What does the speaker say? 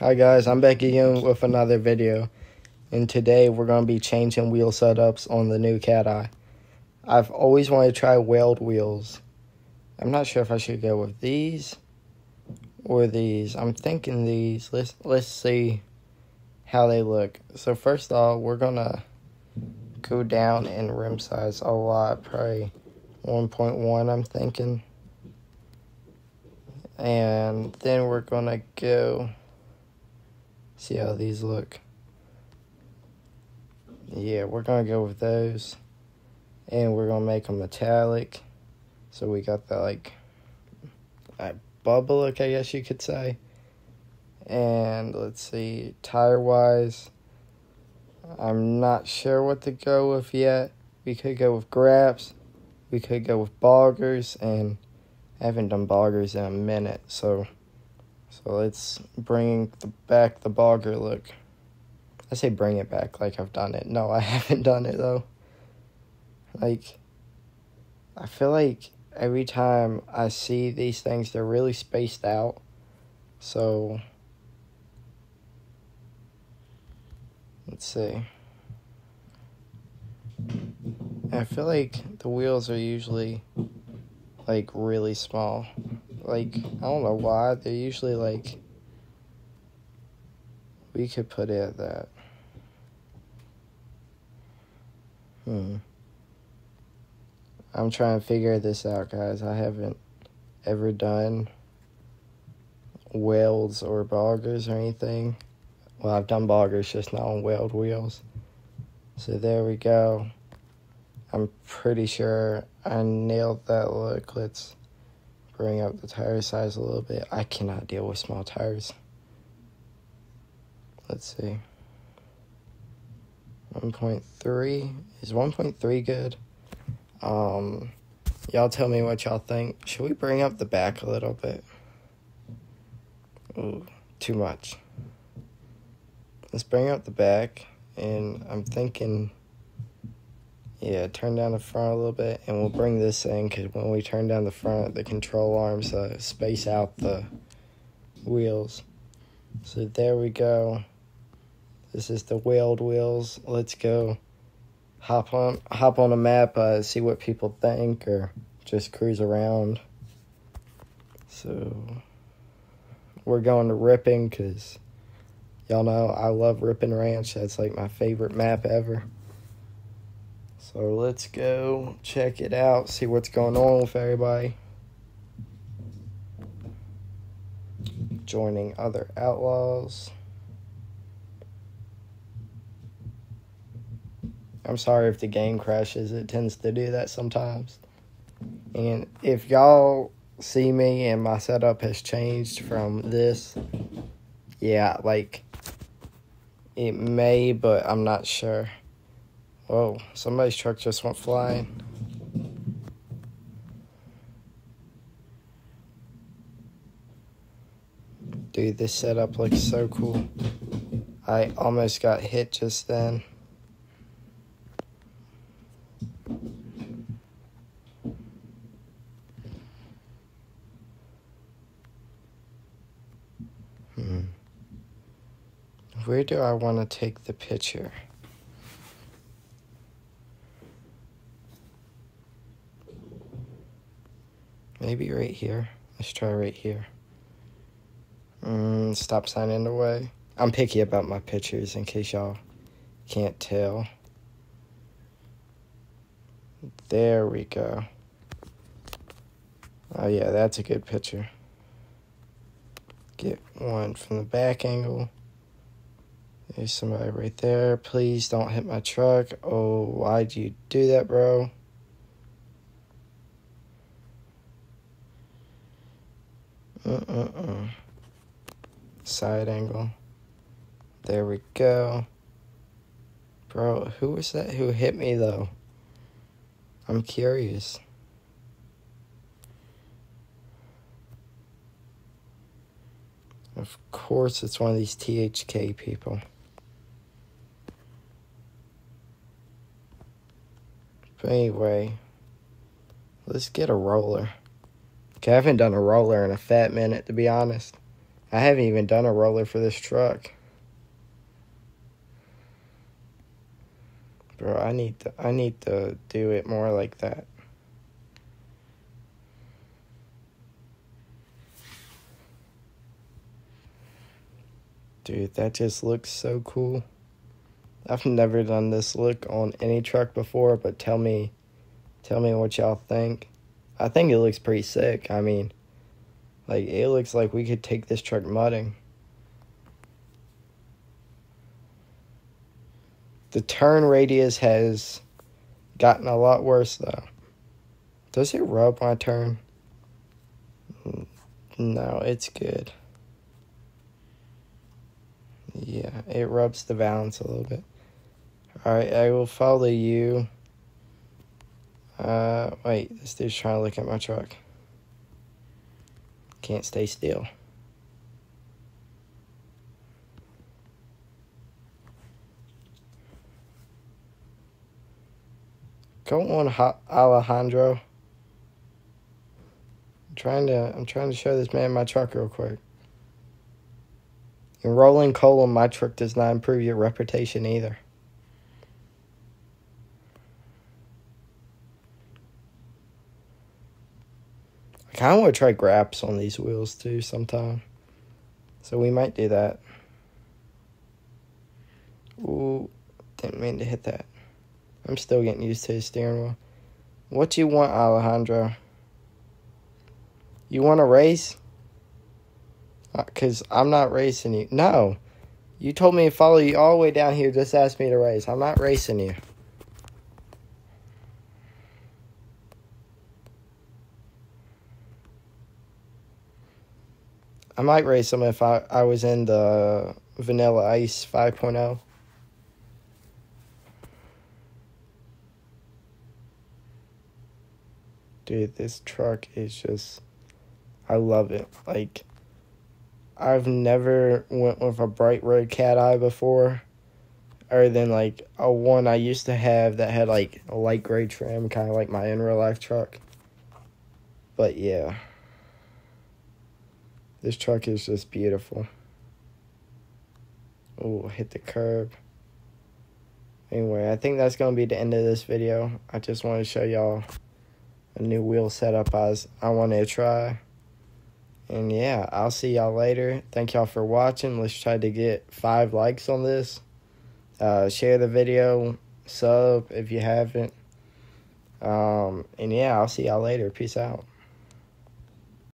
Hi guys, I'm back again with another video, and today we're going to be changing wheel setups on the new Cat Eye. I've always wanted to try weld wheels. I'm not sure if I should go with these or these. I'm thinking these. Let's see how they look. So first off, we're going to go down in rim size a lot, probably 1.1 I'm thinking. And then we're going to go see how these look. Yeah, we're going to go with those. And we're going to make them metallic. So we got the, like, bubble look, I guess you could say. And let's see, tire-wise, I'm not sure what to go with yet. We could go with Graps. We could go with boggers. And I haven't done boggers in a minute. So let's bring back the bogger look. I say bring it back like I've done it. No, I haven't done it, though. Like, I feel like every time I see these things, they're really spaced out. So, let's see. I feel like the wheels are usually, like, really small. Like, I don't know why. They're usually, like, we could put it at that. I'm trying to figure this out, guys. I haven't ever done welds or boggers or anything. Well, I've done boggers, just not on weld wheels. So there we go. I'm pretty sure I nailed that look. Let's bring up the tire size a little bit. I cannot deal with small tires. Let's see. 1.3. Is 1.3 good? Y'all tell me what y'all think. Should we bring up the back a little bit? Ooh, too much. Let's bring up the back, and I'm thinking, yeah, turn down the front a little bit, and we'll bring this in, because when we turn down the front, the control arms space out the wheels. So there we go. This is the weld wheels. Let's go. Hop on a map, see what people think, or just cruise around. So we're going to Ripon, because y'all know I love Ripon Ranch. That's like my favorite map ever. So let's go check it out, see what's going on with everybody. Joining other outlaws. I'm sorry if the game crashes. It tends to do that sometimes. And if y'all see me and my setup has changed from this, yeah, like, it may, but I'm not sure. Whoa, somebody's truck just went flying. Dude, this setup looks so cool. I almost got hit just then. Where do I want to take the picture? Maybe right here. Let's try right here. Stop sign in the way. I'm picky about my pictures in case y'all can't tell. There we go. Oh yeah, that's a good picture. Get one from the back angle. There's somebody right there. Please don't hit my truck. Oh, why'd you do that, bro? Side angle. There we go. Bro, who was that who hit me, though? I'm curious. Of course, it's one of these THK people. But anyway, let's get a roller. Okay, I haven't done a roller in a fat minute, to be honest. I haven't even done a roller for this truck. Bro, I need to do it more like that. Dude, that just looks so cool. I've never done this look on any truck before, but tell me what y'all think. I think it looks pretty sick. I mean, like, it looks like we could take this truck mudding. The turn radius has gotten a lot worse, though. Does it rub my turn? No, it's good. Yeah, it rubs the balance a little bit. Alright, I will follow you. Wait, this dude's trying to look at my truck. Can't stay still. Go on, Alejandro. I'm trying to show this man my truck real quick. And rolling coal on my truck does not improve your reputation either. I kind of want to try graps on these wheels too sometime. So we might do that. Ooh, didn't mean to hit that. I'm still getting used to the steering wheel. What you want, Alejandro? You want to race? Because I'm not racing you. No. You told me to follow you all the way down here. Just asked me to race. I'm not racing you. I might race him if I was in the Vanilla Ice 5.0. Dude, this truck is just... I love it. Like, I've never went with a bright red cat eye before. Other than, like, a one I used to have that had, like, a light gray trim, kind of like my in real life truck. But, yeah. This truck is just beautiful. Oh, hit the curb. Anyway, I think that's going to be the end of this video. I just want to show y'all a new wheel setup I wanted to try. And yeah, I'll see y'all later. Thank y'all for watching. Let's try to get 5 likes on this. Share the video. Sub if you haven't. And yeah, I'll see y'all later. Peace out.